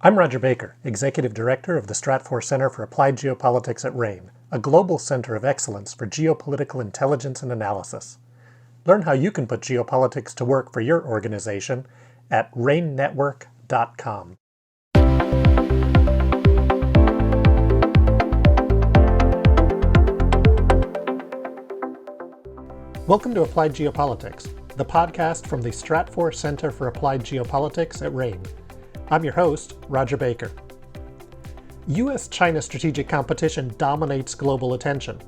I'm Rodger Baker, Executive Director of the Stratfor Center for Applied Geopolitics at RANE, a global center of excellence for geopolitical intelligence and analysis. Learn how you can put geopolitics to work for your organization at ranenetwork.com. Welcome to Applied Geopolitics, the podcast from the Stratfor Center for Applied Geopolitics at RANE. I'm your host, Rodger Baker. US-China strategic competition dominates global attention,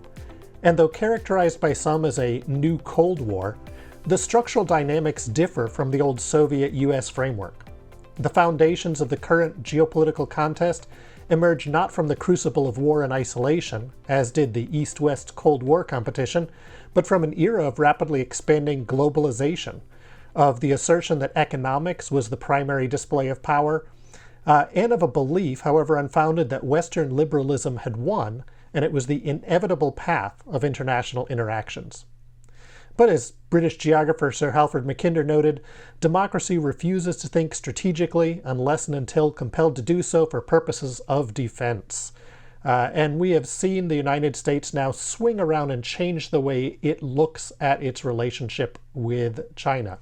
and though characterized by some as a new Cold War, the structural dynamics differ from the old Soviet-US framework. The foundations of the current geopolitical contest emerge not from the crucible of war in isolation, as did the East-West Cold War competition, but from an era of rapidly expanding globalization, of the assertion that economics was the primary display of power, and of a belief, however unfounded, that Western liberalism had won, and it was the inevitable path of international interactions. But as British geographer Sir Halford Mackinder noted, democracy refuses to think strategically unless and until compelled to do so for purposes of defense. And we have seen the United States now swing around and change the way it looks at its relationship with China.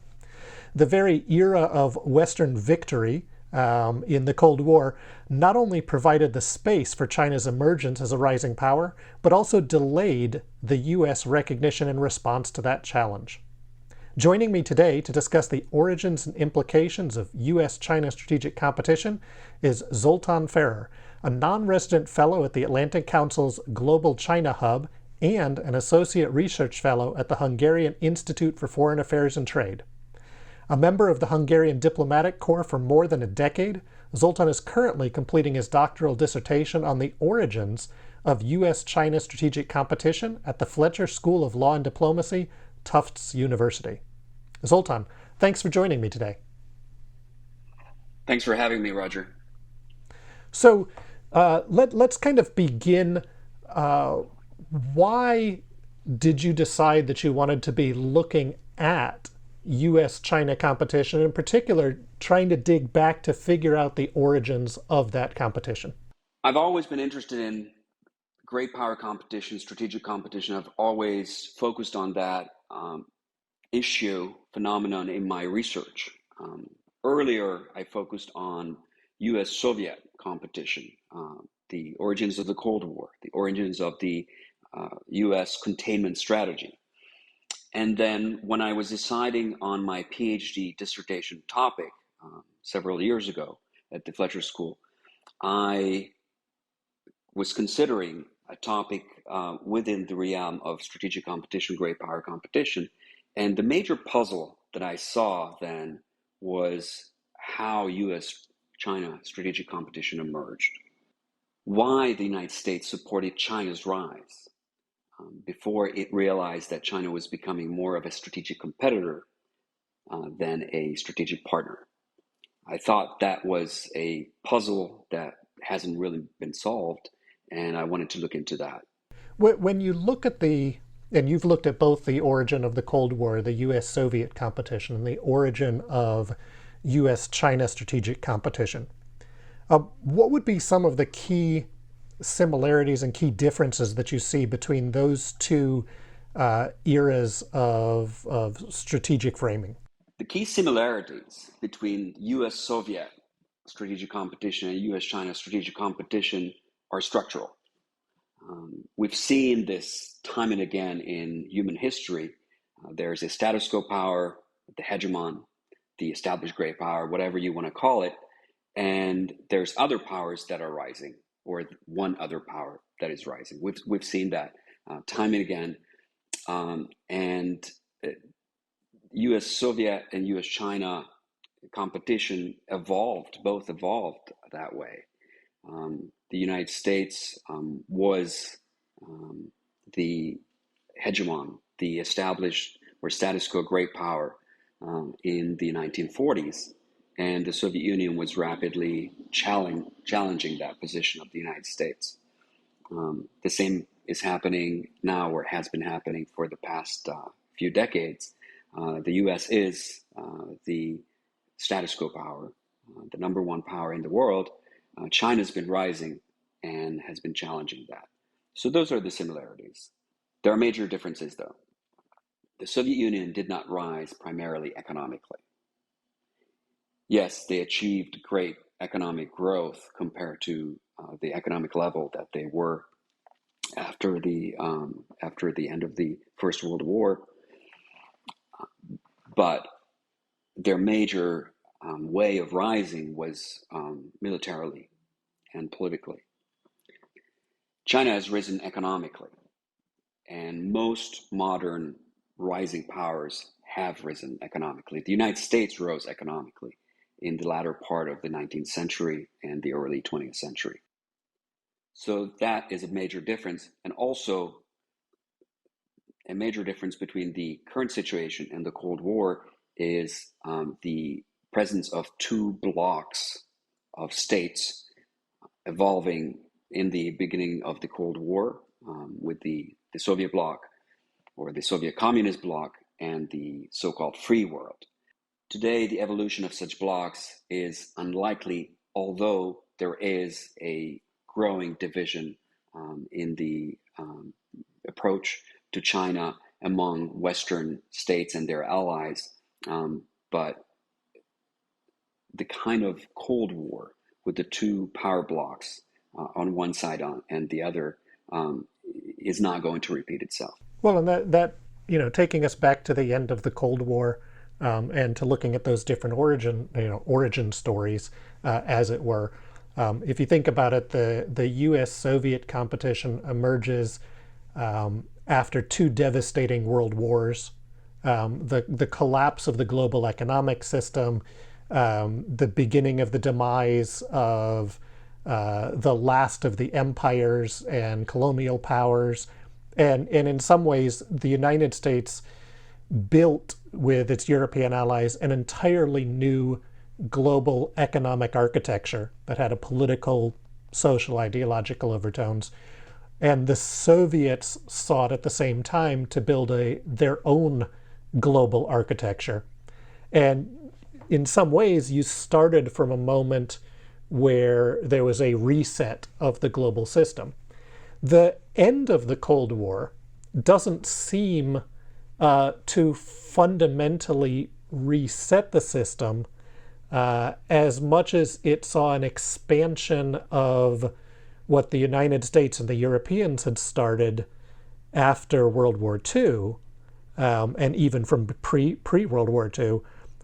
The very era of Western victory in the Cold War not only provided the space for China's emergence as a rising power, but also delayed the U.S. recognition in response to that challenge. Joining me today to discuss the origins and implications of U.S.-China strategic competition is Zoltan Feher, a non-resident fellow at the Atlantic Council's Global China Hub and an associate research fellow at the Hungarian Institute for Foreign Affairs and Trade. A member of the Hungarian diplomatic corps for more than a decade, Zoltan is currently completing his doctoral dissertation on the origins of U.S.-China strategic competition at the Fletcher School of Law and Diplomacy, Tufts University. Zoltan, thanks for joining me today. Thanks for having me, Rodger. So let's kind of begin. Why did you decide that you wanted to be looking at U.S.-China competition, in particular, trying to dig back to figure out the origins of that competition? I've always been interested in great power competition, strategic competition. I've always focused on that phenomenon in my research. Earlier, I focused on U.S.-Soviet competition, the origins of the Cold War, the origins of the U.S. containment strategy. And then when I was deciding on my PhD dissertation topic several years ago at the Fletcher School, I was considering a topic within the realm of strategic competition, great power competition. And the major puzzle that I saw then was how U.S.-China strategic competition emerged. Why the United States supported China's rise before it realized that China was becoming more of a strategic competitor than a strategic partner. I thought that was a puzzle that hasn't really been solved, and I wanted to look into that. When you look at and you've looked at both the origin of the Cold War, the U.S.-Soviet competition, and the origin of U.S.-China strategic competition, what would be some of the key similarities and key differences that you see between those two eras of strategic framing? The key similarities between U.S.-Soviet strategic competition and U.S.-China strategic competition are structural. We've seen this time and again in human history. There's a status quo power, the hegemon, the established great power, whatever you want to call it, and there's other powers that are rising, or one other power that is rising. We've seen that time and again, and U.S.-Soviet and U.S.-China competition both evolved that way. The United States was the hegemon, the established or status quo great power in the 1940s, and the Soviet Union was rapidly challenging that position of the United States. The same is happening now, or has been happening for the past few decades. The U.S. is the status quo power. the number one power in the world, China's been rising and has been challenging that. So those are the similarities. There are major differences, though. The Soviet Union did not rise primarily economically. Yes, they achieved great economic growth compared to the economic level that they were after the end of the First World War, but their major way of rising was militarily and politically. China has risen economically, and most modern rising powers have risen economically. The United States rose economically in the latter part of the 19th century and the early 20th century. So that is a major difference, and also a major difference between the current situation and the Cold War is the presence of two blocks of states evolving in the beginning of the Cold War, with the Soviet bloc or the Soviet Communist bloc and the so-called free world. Today, the evolution of such blocs is unlikely, although there is a growing division in the approach to China among Western states and their allies. But the kind of Cold War with the two power blocks on one side and the other is not going to repeat itself. Well, and that taking us back to the end of the Cold War, and to looking at those different origin stories, as it were. If you think about it, the U.S.-Soviet competition emerges after two devastating world wars, the collapse of the global economic system, the beginning of the demise of the last of the empires and colonial powers, and in some ways, the United States built with its European allies an entirely new global economic architecture that had a political, social, ideological overtones. And the Soviets sought at the same time to build their own global architecture. And in some ways, you started from a moment where there was a reset of the global system. The end of the Cold War doesn't seem to fundamentally reset the system as much as it saw an expansion of what the United States and the Europeans had started after World War II, and even from pre-World War II.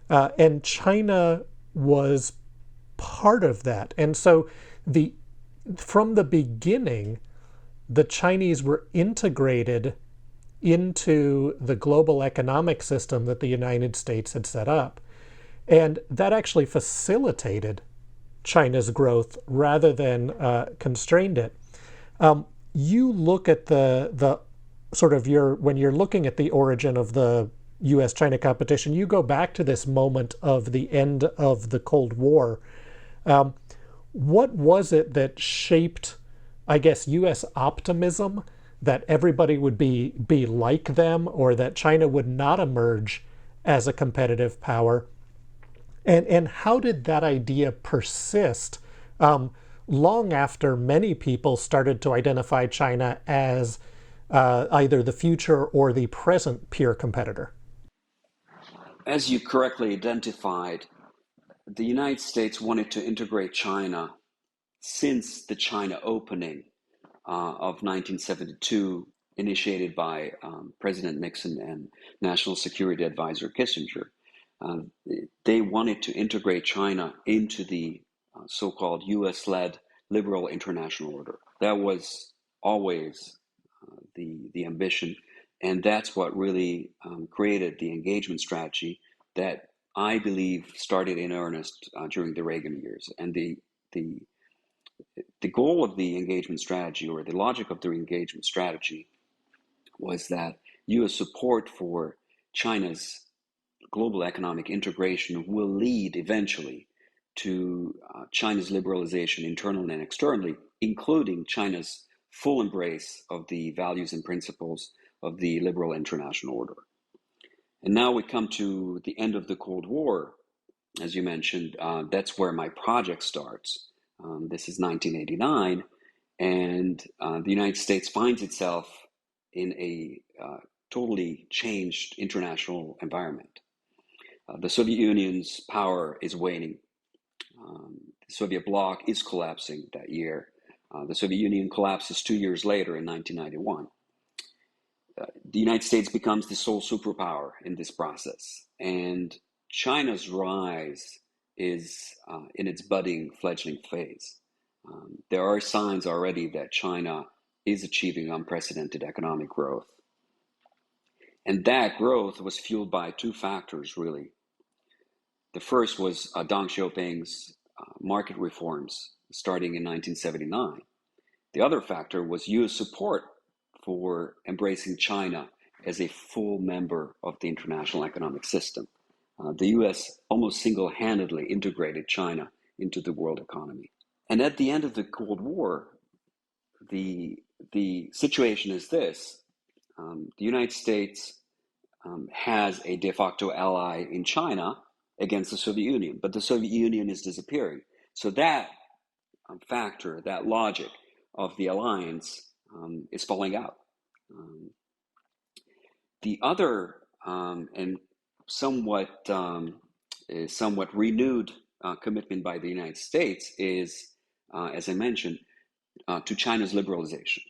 And China was part of that. And so from the beginning, the Chinese were integrated into the global economic system that the United States had set up. And that actually facilitated China's growth rather than constrained it. You look at the sort of when you're looking at the origin of the U.S.-China competition, you go back to this moment of the end of the Cold War. What was it that shaped, I guess, U.S. optimism that everybody would be like them, or that China would not emerge as a competitive power? And how did that idea persist long after many people started to identify China as either the future or the present peer competitor? As you correctly identified, the United States wanted to integrate China since the China opening of 1972, initiated by President Nixon and National Security Advisor Kissinger. They wanted to integrate China into the so-called US-led liberal international order. That was always the ambition, and that's what really created the engagement strategy that I believe started in earnest during the Reagan years. And the goal of the engagement strategy, or the logic of the engagement strategy, was that US support for China's global economic integration will lead eventually to China's liberalization internally and externally, including China's full embrace of the values and principles of the liberal international order. And now we come to the end of the Cold War. as you mentioned, that's where my project starts. This is 1989, and the United States finds itself in a totally changed international environment. The Soviet Union's power is waning. The Soviet bloc is collapsing that year. The Soviet Union collapses 2 years later in 1991. The United States becomes the sole superpower in this process, and China's rise is in its budding, fledgling phase. There are signs already that China is achieving unprecedented economic growth. And that growth was fueled by two factors, really. The first was Deng Xiaoping's market reforms starting in 1979. The other factor was US support for embracing China as a full member of the international economic system. The US almost single-handedly integrated China into the world economy. And at the end of the Cold War, the situation is this. The United States has a de facto ally in China against the Soviet Union, but the Soviet Union is disappearing. So that factor, that logic of the alliance is falling out. The other and somewhat renewed commitment by the United States is, as I mentioned, to China's liberalization.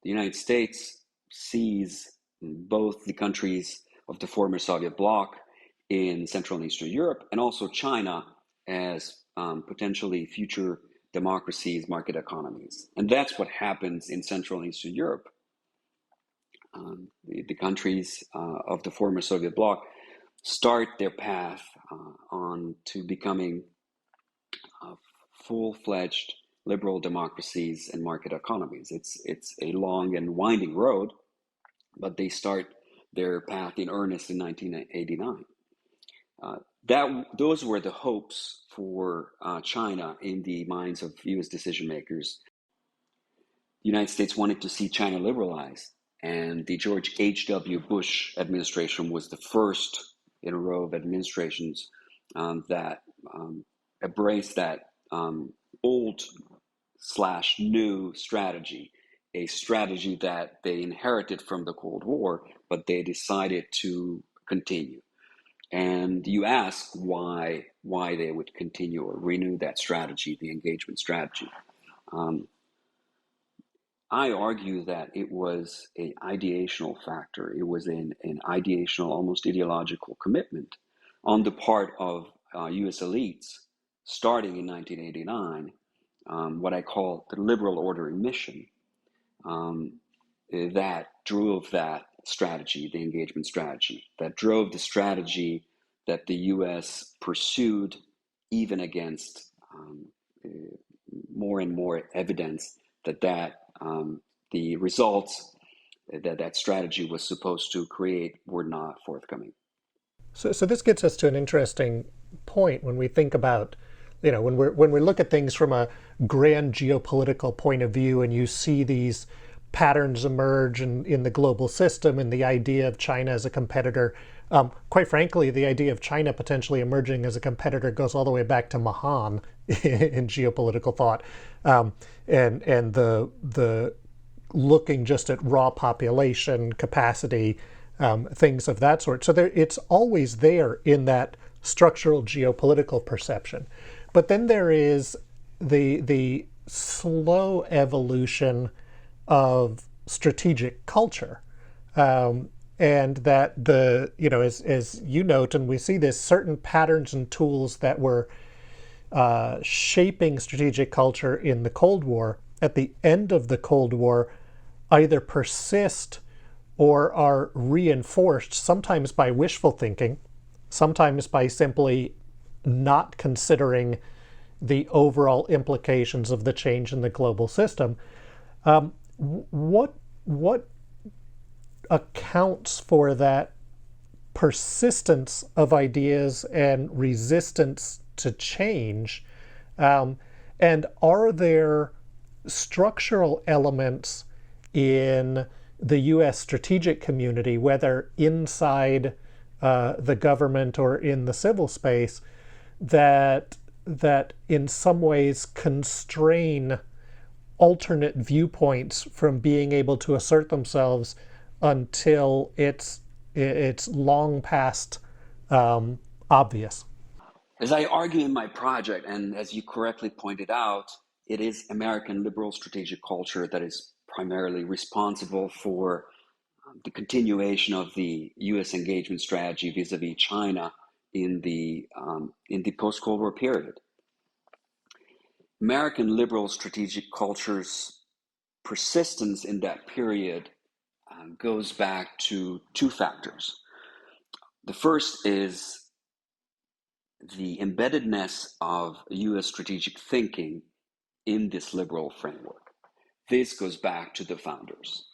The United States sees both the countries of the former Soviet bloc in Central and Eastern Europe and also China as potentially future democracies, market economies. And that's what happens in Central and Eastern Europe. The countries of the former Soviet bloc start their path on to becoming full-fledged liberal democracies and market economies. It's a long and winding road, but they start their path in earnest in 1989. Those were the hopes for China in the minds of US decision makers. The United States wanted to see China liberalized, and the George H.W. Bush administration was the first in a row of administrations that embraced that old/new strategy, a strategy that they inherited from the Cold War, but they decided to continue. And you ask why they would continue or renew that strategy, the engagement strategy. I argue that it was an ideational factor. It was an ideational, almost ideological commitment on the part of US elites starting in 1989, what I call the liberal ordering mission, that drove that strategy, the engagement strategy, that drove the strategy that the US pursued even against more and more evidence that the results that strategy was supposed to create were not forthcoming. So this gets us to an interesting point when we think about, when we look at things from a grand geopolitical point of view, and you see these patterns emerge in the global system, and the idea of China as a competitor. Quite frankly, the idea of China potentially emerging as a competitor goes all the way back to Mahan in geopolitical thought, and the looking just at raw population capacity, things of that sort. So it's always there in that structural geopolitical perception. But then there is the slow evolution of strategic culture, and that as you note, and we see this, certain patterns and tools that were shaping strategic culture in the Cold War at the end of the Cold War either persist or are reinforced, sometimes by wishful thinking, sometimes by simply not considering the overall implications of the change in the global system. What accounts for that persistence of ideas and resistance to change? And are there structural elements in the U.S. strategic community, whether inside the government or in the civil space, that in some ways constrain alternate viewpoints from being able to assert themselves until it's long past obvious. As I argue in my project, and as you correctly pointed out, it is American liberal strategic culture that is primarily responsible for the continuation of the U.S. engagement strategy vis-a-vis China in the post-Cold War period. American liberal strategic culture's persistence in that period goes back to two factors. The first is the embeddedness of U.S. strategic thinking in this liberal framework. This goes back to the founders.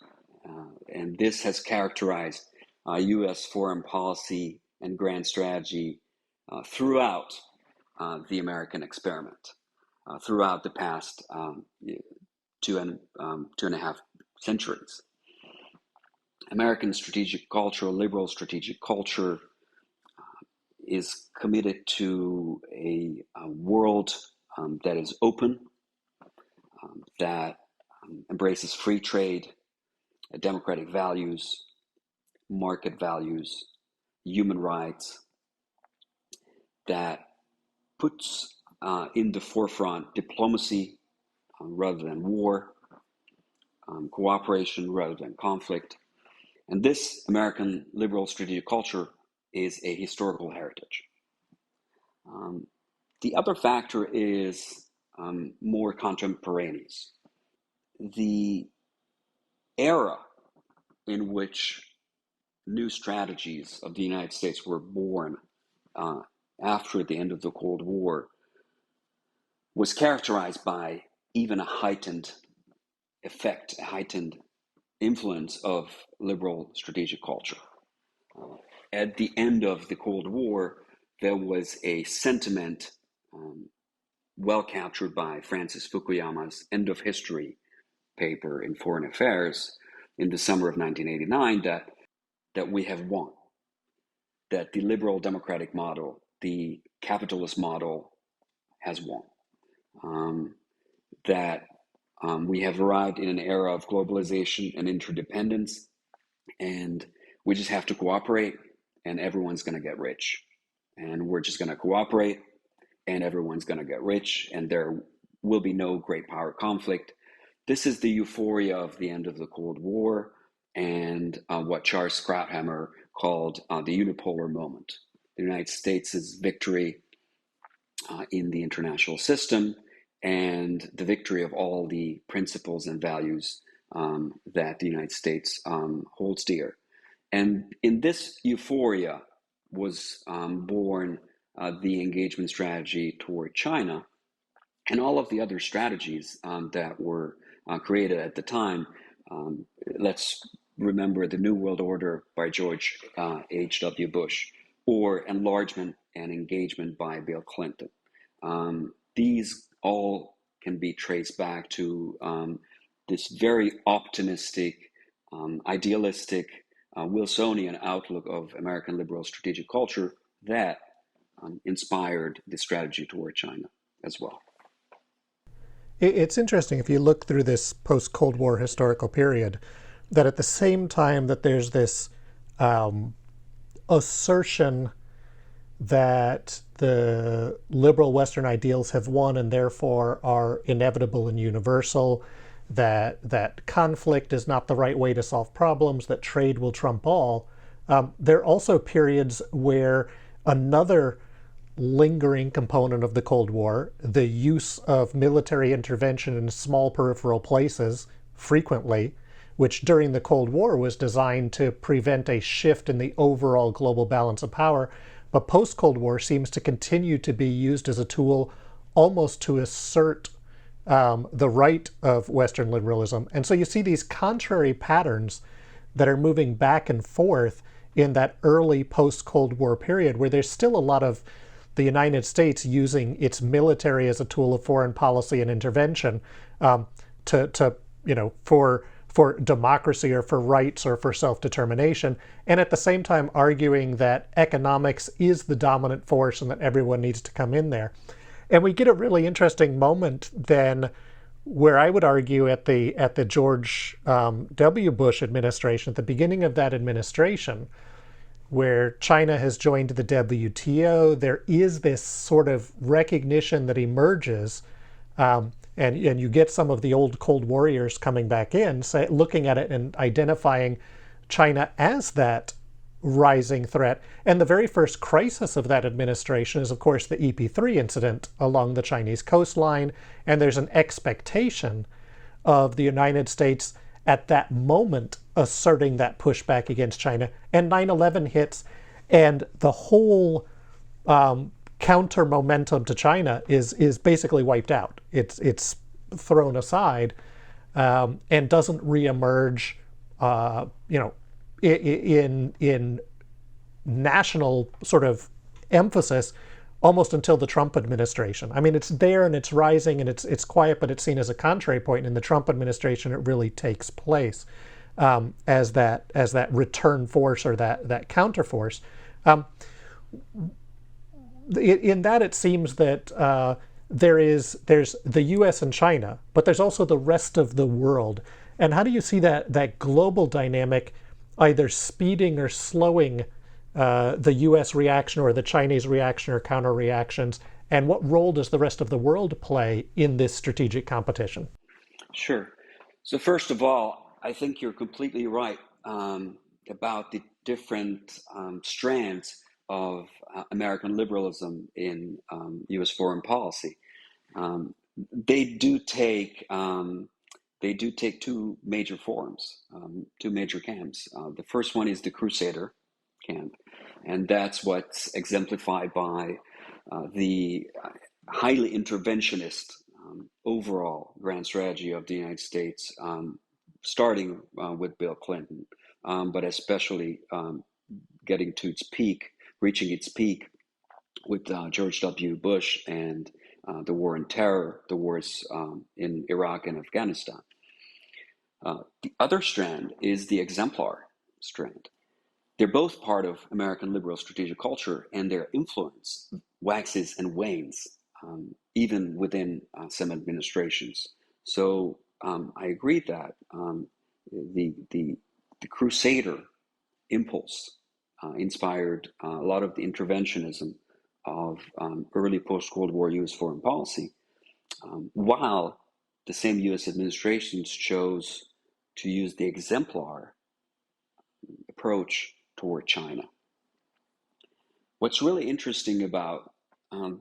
And this has characterized U.S. foreign policy and grand strategy throughout the American experiment, throughout the past two and a half centuries. American strategic culture, liberal strategic culture, is committed to a world that is open, that embraces free trade, democratic values, market values, human rights, that puts in the forefront diplomacy rather than war, cooperation rather than conflict. And this American liberal strategic culture is a historical heritage. The other factor is more contemporaneous. The era in which new strategies of the United States were born after the end of the Cold War was characterized by even a heightened effect, a heightened influence of liberal strategic culture. At the end of the Cold War, there was a sentiment well captured by Francis Fukuyama's End of History paper in Foreign Affairs in the summer of 1989 that we have won, that the liberal democratic model, the capitalist model has won, that we have arrived in an era of globalization and interdependence, and we just have to cooperate and everyone's going to get rich. And we're just going to cooperate and everyone's going to get rich and there will be no great power conflict. This is the euphoria of the end of the Cold War and what Charles Krauthammer called the unipolar moment. The United States' victory in the international system and the victory of all the principles and values that the United States holds dear. And in this euphoria was born the engagement strategy toward China and all of the other strategies that were created at the time. Let's remember the New World Order by George H.W. Bush, or enlargement and engagement by Bill Clinton. These all can be traced back to this very optimistic, idealistic, Wilsonian outlook of American liberal strategic culture that inspired the strategy toward China as well. It's interesting, if you look through this post-Cold War historical period, that at the same time that there's this assertion that the liberal Western ideals have won and therefore are inevitable and universal, that conflict is not the right way to solve problems, that trade will trump all, there are also periods where another lingering component of the Cold War, the use of military intervention in small peripheral places frequently, which during the Cold War was designed to prevent a shift in the overall global balance of power, but post-Cold War seems to continue to be used as a tool almost to assert the right of Western liberalism. And so you see these contrary patterns that are moving back and forth in that early post-Cold War period, where there's still a lot of the United States using its military as a tool of foreign policy and intervention for for democracy or for rights or for self-determination, and at the same time arguing that economics is the dominant force and that everyone needs to come in there. And we get a really interesting moment then where I would argue at the George W. Bush administration, at the beginning of that administration, where China has joined the WTO, there is this sort of recognition that emerges, and you get some of the old Cold Warriors coming back in, looking at it and identifying China as that rising threat. And the very first crisis of that administration is, of course, the EP3 incident along the Chinese coastline. And there's an expectation of the United States at that moment asserting that pushback against China. And 9/11 hits, and the whole counter momentum to China is basically wiped out. It's thrown aside and doesn't reemerge, in national sort of emphasis almost until the Trump administration. I mean, it's there and it's rising and it's quiet, but it's seen as a contrary point. In the Trump administration, it really takes place as that return force or that counter force. In that, it seems that there's the U.S. and China, but there's also the rest of the world. And how do you see that global dynamic either speeding or slowing the U.S. reaction or the Chinese reaction or counter reactions? And what role does the rest of the world play in this strategic competition? Sure. So first of all, I think you're completely right about the different strands of American liberalism in U.S. foreign policy. They do take two major forms, two major camps. The first one is the Crusader camp, and that's what's exemplified by the highly interventionist overall grand strategy of the United States, starting with Bill Clinton, but especially reaching its peak with George W. Bush and the war on terror, the wars in Iraq and Afghanistan. The other strand is the exemplar strand. They're both part of American liberal strategic culture, and their influence waxes and wanes, even within some administrations. So I agree that the Crusader impulse inspired a lot of the interventionism of early post-Cold War U.S. foreign policy, while the same U.S. administrations chose to use the exemplar approach toward China. What's really interesting about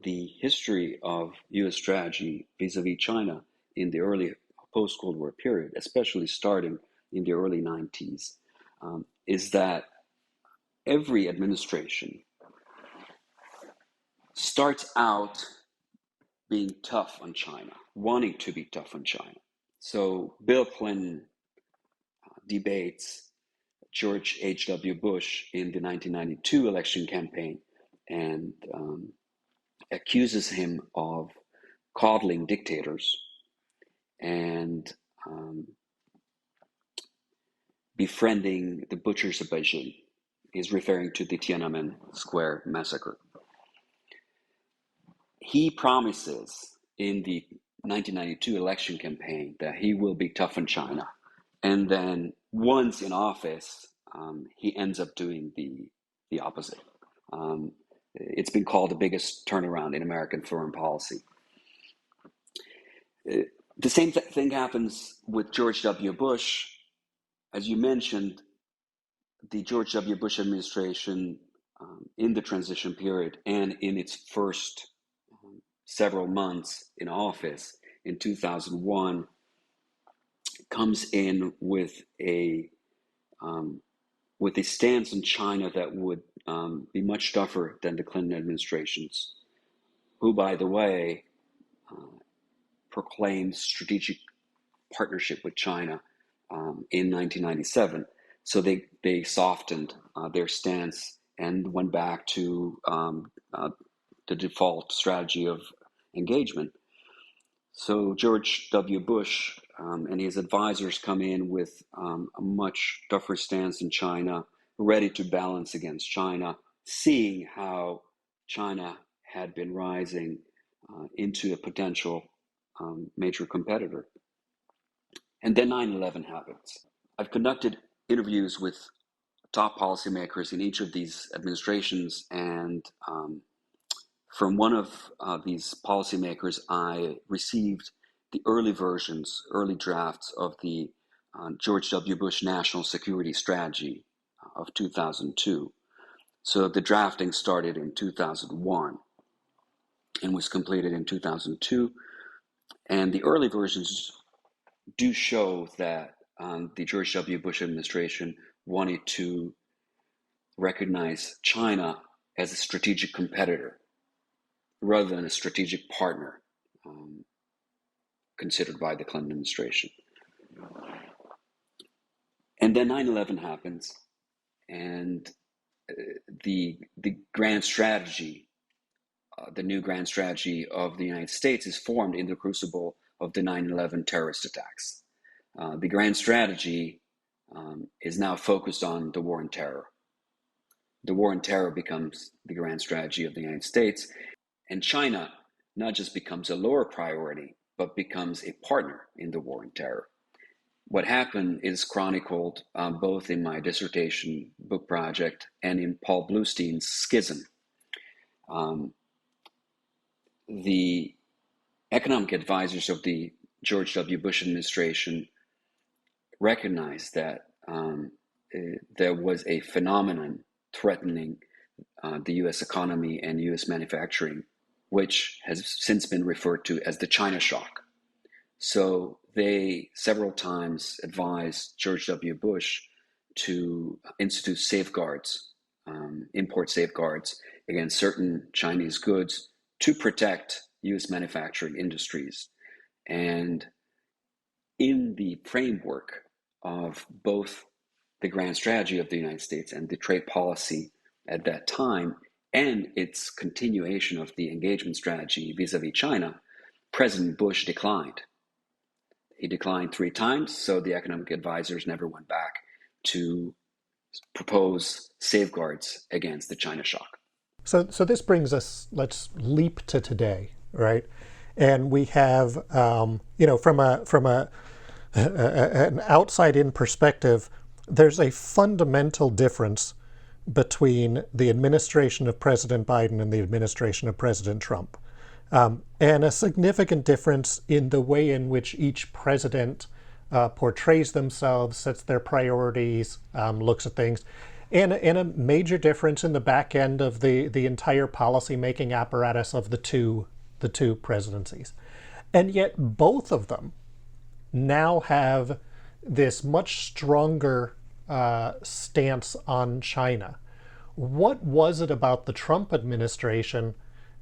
the history of U.S. strategy vis-a-vis China in the early post-Cold War period, especially starting in the early 90s, is that every administration starts out being tough on China, wanting to be tough on China. So Bill Clinton debates George H.W. Bush in the 1992 election campaign and accuses him of coddling dictators and befriending the butchers of Beijing. He's referring to the Tiananmen Square massacre. He promises in the 1992 election campaign that he will be tough on China. And then once in office, he ends up doing the opposite. It's been called the biggest turnaround in American foreign policy. The same thing happens with George W. Bush. As you mentioned, the George W. Bush administration in the transition period and in its first several months in office in 2001 comes in with a stance on China that would be much tougher than the Clinton administration's, who, by the way, proclaimed strategic partnership with China in 1997. So they softened their stance and went back to the default strategy of engagement. So George W. Bush and his advisors come in with a much tougher stance in China, ready to balance against China, seeing how China had been rising into a potential major competitor. And then 9/11 happens. I've conducted interviews with top policymakers in each of these administrations, and from one of these policymakers, I received the early versions, early drafts of the George W. Bush National Security Strategy of 2002. So the drafting started in 2001 and was completed in 2002. And the early versions do show that the George W. Bush administration wanted to recognize China as a strategic competitor rather than a strategic partner considered by the Clinton administration. And then 9/11 happens, and the grand strategy, the new grand strategy of the United States is formed in the crucible of the 9/11 terrorist attacks. The grand strategy is now focused on the war on terror. The war on terror becomes the grand strategy of the United States, and China not just becomes a lower priority, but becomes a partner in the war on terror. What happened is chronicled both in my dissertation book project and in Paul Bluestein's Schism. The economic advisors of the George W. Bush administration recognized that there was a phenomenon threatening the US economy and US manufacturing, which has since been referred to as the China shock. So they several times advised George W. Bush to institute safeguards, import safeguards against certain Chinese goods to protect US manufacturing industries. And in the framework of both the grand strategy of the United States and the trade policy at that time, and its continuation of the engagement strategy vis-a-vis China, President Bush declined. He declined 3 times, so the economic advisors never went back to propose safeguards against the China shock. So this brings us, let's leap to today, right? And we have, from an outside-in perspective, there's a fundamental difference between the administration of President Biden and the administration of President Trump. And a significant difference in the way in which each president portrays themselves, sets their priorities, looks at things, and a major difference in the back end of the entire policy-making apparatus of the two presidencies. And yet both of them now have this much stronger stance on China. What was it about the Trump administration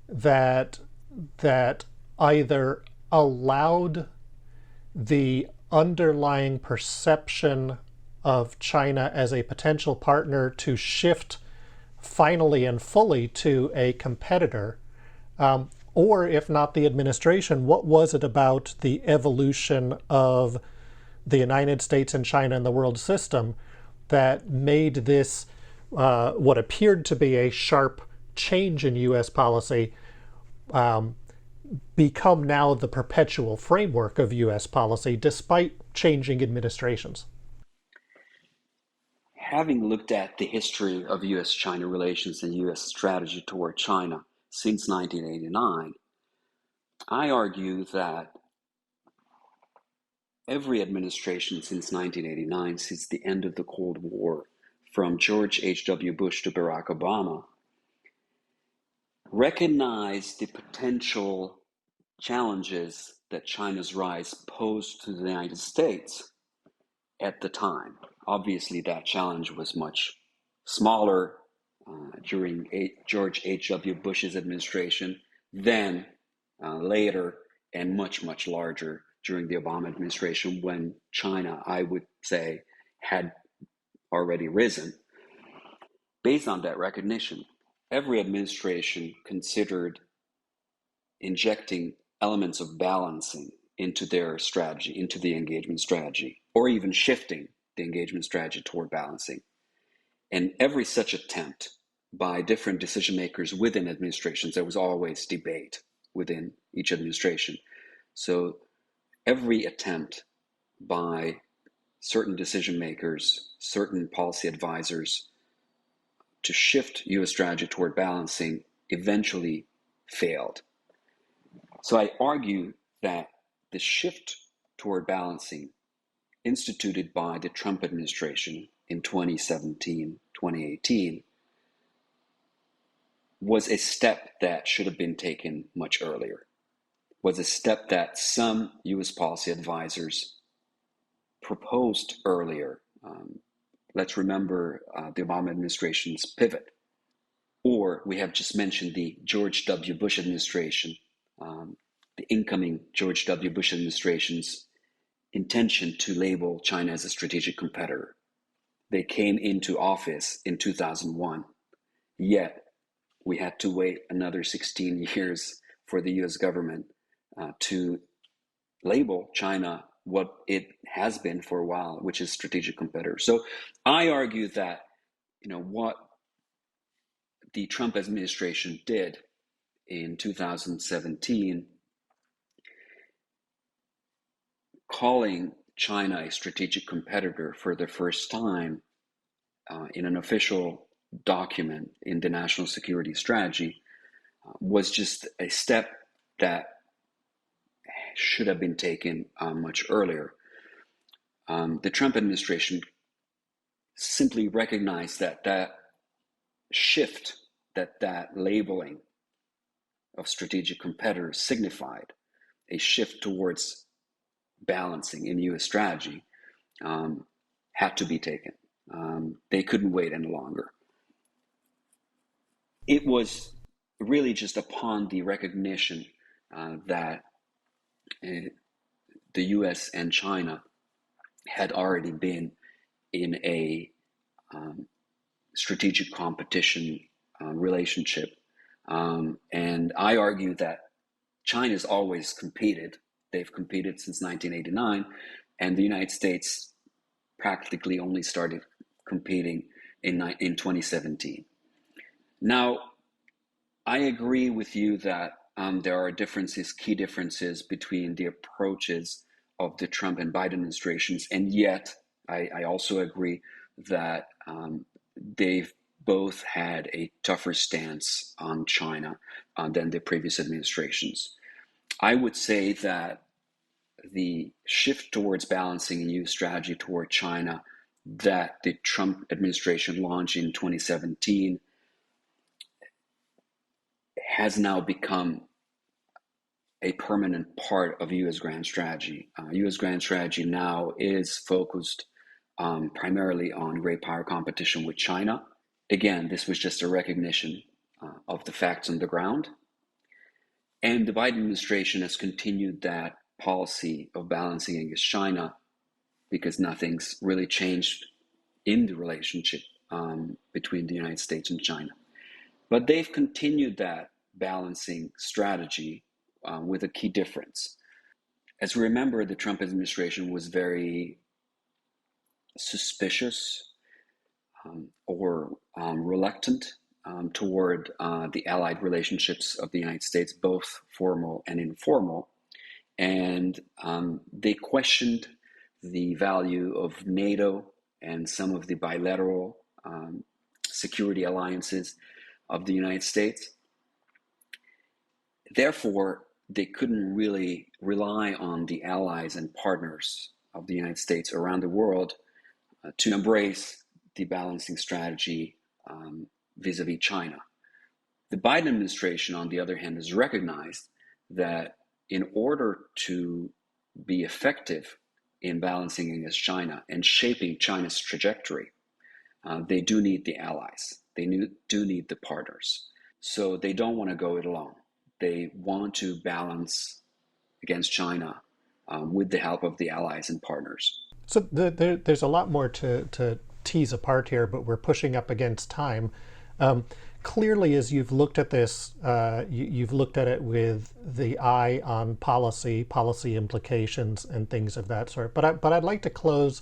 that either allowed the underlying perception of China as a potential partner to shift finally and fully to a competitor, or if not the administration, what was it about the evolution of the United States and China and the world system that made this what appeared to be a sharp change in U.S. policy become now the perpetual framework of U.S. policy despite changing administrations? Having looked at the history of U.S.-China relations and U.S. strategy toward China since 1989, I argue that every administration since 1989, since the end of the Cold War, from George H.W. Bush to Barack Obama, recognized the potential challenges that China's rise posed to the United States at the time. Obviously, that challenge was much smaller during George H.W. Bush's administration, then later, and much, much larger during the Obama administration, when China, I would say, had already risen. Based on that recognition, every administration considered injecting elements of balancing into their strategy, into the engagement strategy, or even shifting the engagement strategy toward balancing. And every such attempt by different decision makers within administrations, there was always debate within each administration. So every attempt by certain decision makers, certain policy advisors to shift US strategy toward balancing eventually failed. So I argue that the shift toward balancing instituted by the Trump administration in 2017, 2018 was a step that should have been taken much earlier, was a step that some US policy advisors proposed earlier. Let's remember the Obama administration's pivot. Or we have just mentioned the George W. Bush administration, the incoming George W. Bush administration's intention to label China as a strategic competitor. They came into office in 2001, yet we had to wait another 16 years for the US government to label China what it has been for a while, which is strategic competitor. So I argue that what the Trump administration did in 2017, calling China a strategic competitor for the first time in an official document in the national security strategy, was just a step that should have been taken much earlier. The Trump administration simply recognized that shift, that labeling of strategic competitors signified a shift towards balancing in US strategy, had to be taken. They couldn't wait any longer. It was really just upon the recognition that the US and China had already been in a strategic competition relationship. And I argue that China's always competed. They've competed since 1989, and the United States practically only started competing in 2017. Now, I agree with you that there are key differences between the approaches of the Trump and Biden administrations, and yet I also agree that they've both had a tougher stance on China than the previous administrations. I would say that the shift towards balancing a new strategy toward China that the Trump administration launched in 2017 has now become a permanent part of U.S. grand strategy. U.S. grand strategy now is focused primarily on great power competition with China. Again, this was just a recognition of the facts on the ground. And the Biden administration has continued that policy of balancing against China because nothing's really changed in the relationship between the United States and China. But they've continued that balancing strategy with a key difference. As we remember, the Trump administration was very suspicious or reluctant toward the allied relationships of the United States, both formal and informal. And they questioned the value of NATO and some of the bilateral security alliances of the United States. Therefore, they couldn't really rely on the allies and partners of the United States around the world to embrace the balancing strategy vis-a-vis China. The Biden administration, on the other hand, has recognized that in order to be effective in balancing against China and shaping China's trajectory, they do need the allies. They do need the partners. So they don't want to go it alone. They want to balance against China with the help of the allies and partners. So there's a lot more to tease apart here, but we're pushing up against time. clearly, as you've looked at this, you've looked at it with the eye on policy implications, and things of that sort. But I'd like to close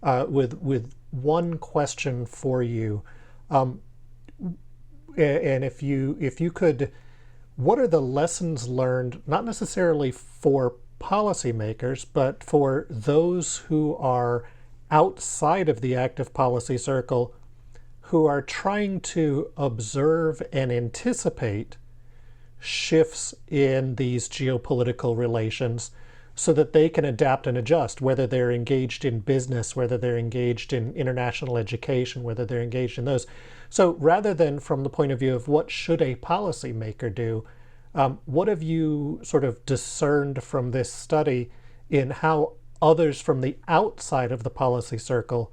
with one question for you, and if you could, what are the lessons learned, not necessarily for policymakers, but for those who are outside of the active policy circle, who are trying to observe and anticipate shifts in these geopolitical relations so that they can adapt and adjust, whether they're engaged in business, whether they're engaged in international education, whether they're engaged in those. So rather than from the point of view of what should a policymaker do, what have you sort of discerned from this study in how others from the outside of the policy circle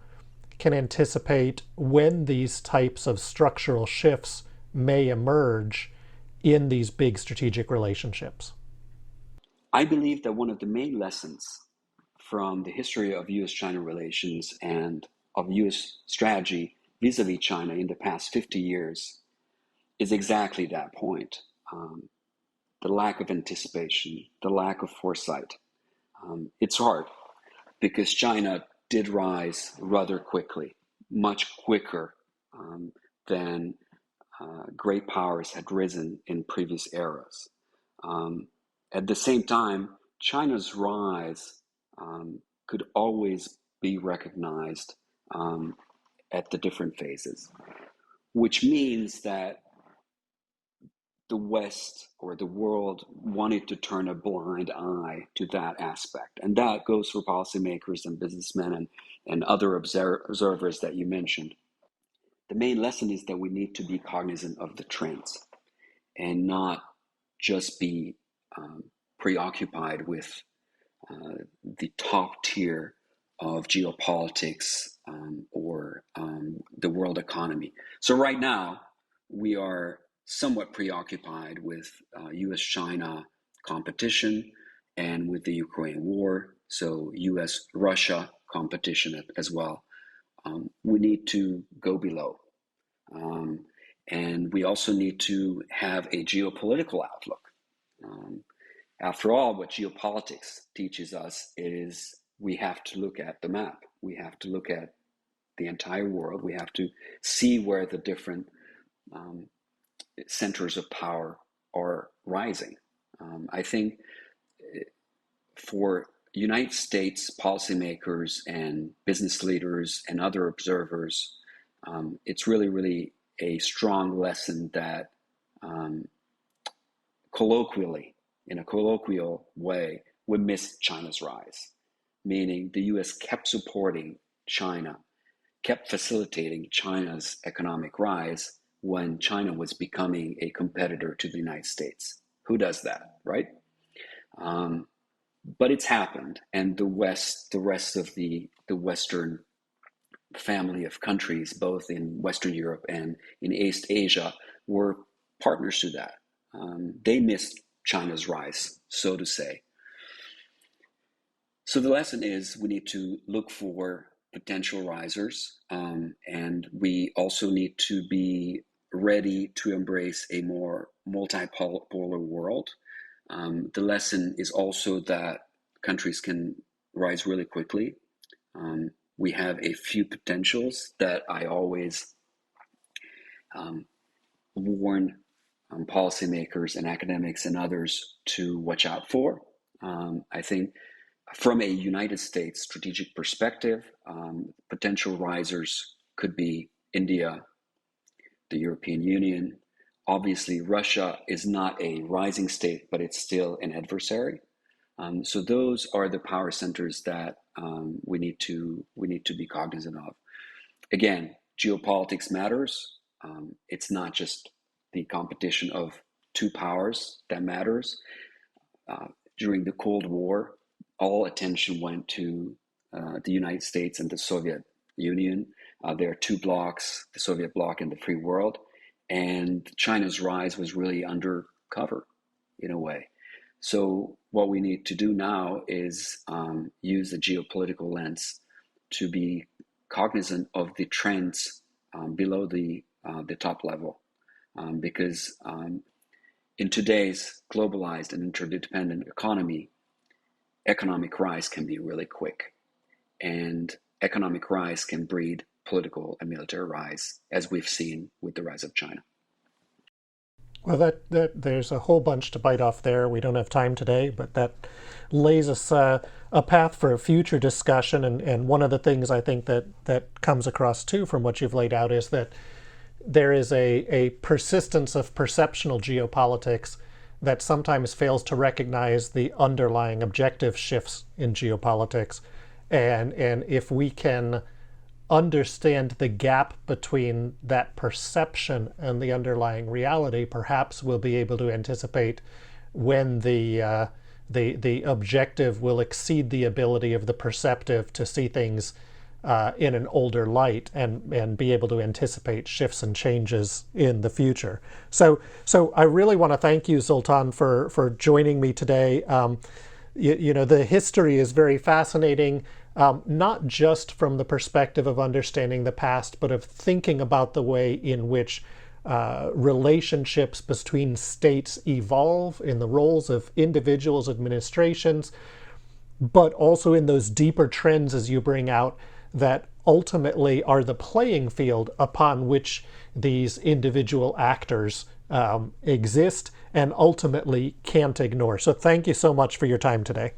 can anticipate when these types of structural shifts may emerge in these big strategic relationships? I believe that one of the main lessons from the history of US-China relations and of US strategy vis-a-vis China in the past 50 years is exactly that point. The lack of anticipation, the lack of foresight. It's hard because China did rise rather quickly, much quicker than great powers had risen in previous eras. At the same time, China's rise could always be recognized at the different phases, which means that the West or the world wanted to turn a blind eye to that aspect. And that goes for policymakers and businessmen and other observers that you mentioned. The main lesson is that we need to be cognizant of the trends and not just be preoccupied with the top tier of geopolitics or the world economy. So right now, we are somewhat preoccupied with US-China competition and with the Ukraine war, so US-Russia competition as well. We need to go below. And we also need to have a geopolitical outlook. After all, what geopolitics teaches us is we have to look at the map. We have to look at the entire world. We have to see where the different centers of power are rising. I think for United States policymakers and business leaders and other observers, it's really, really a strong lesson that in a colloquial way, we missed China's rise, meaning the US kept supporting China, kept facilitating China's economic rise when China was becoming a competitor to the United States. Who does that, right? But it's happened, and the rest of the Western family of countries, both in Western Europe and in East Asia, were partners to that. They missed China's rise, so to say. So the lesson is we need to look for potential risers, and we also need to be ready to embrace a more multipolar world. The lesson is also that countries can rise really quickly. We have a few potentials that I always warn policymakers and academics and others to watch out for. I think from a United States strategic perspective, potential risers could be India, the European Union. Obviously, Russia is not a rising state, but it's still an adversary. So those are the power centers that we need to be cognizant of. Again, geopolitics matters. It's not just the competition of two powers that matters. During the Cold War, all attention went to the United States and the Soviet Union. There are two blocks, the Soviet bloc and the free world, and China's rise was really undercover in a way. So what we need to do now is use the geopolitical lens to be cognizant of the trends below the top level. because in today's globalized and interdependent economy, economic rise can be really quick, and economic rise can breed political and military rise, as we've seen with the rise of China. Well, that there's a whole bunch to bite off there. We don't have time today, but that lays us a path for a future discussion. And one of the things I think that comes across too from what you've laid out is that there is a persistence of perceptional geopolitics that sometimes fails to recognize the underlying objective shifts in geopolitics. And if we can understand the gap between that perception and the underlying reality, perhaps we'll be able to anticipate when the objective will exceed the ability of the perceptive to see things in an older light and be able to anticipate shifts and changes in the future. So I really want to thank you, Zoltan, for joining me today. The history is very fascinating. Not just from the perspective of understanding the past, but of thinking about the way in which relationships between states evolve in the roles of individuals, administrations, but also in those deeper trends, as you bring out, that ultimately are the playing field upon which these individual actors exist and ultimately can't ignore. So thank you so much for your time today.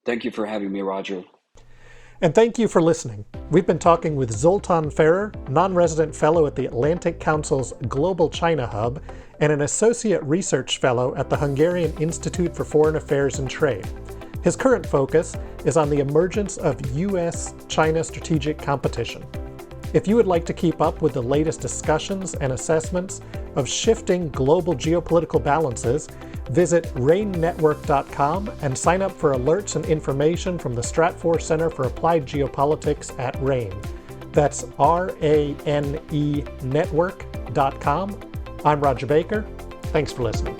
Thank you for having me, Rodger. And thank you for listening. We've been talking with Zoltan Feher, non-resident fellow at the Atlantic Council's Global China Hub and an associate research fellow at the Hungarian Institute for Foreign Affairs and Trade. His current focus is on the emergence of US-China strategic competition. If you would like to keep up with the latest discussions and assessments of shifting global geopolitical balances, visit ranenetwork.com and sign up for alerts and information from the Stratfor Center for Applied Geopolitics at RANE. That's RANE network.com. I'm Rodger Baker. Thanks for listening.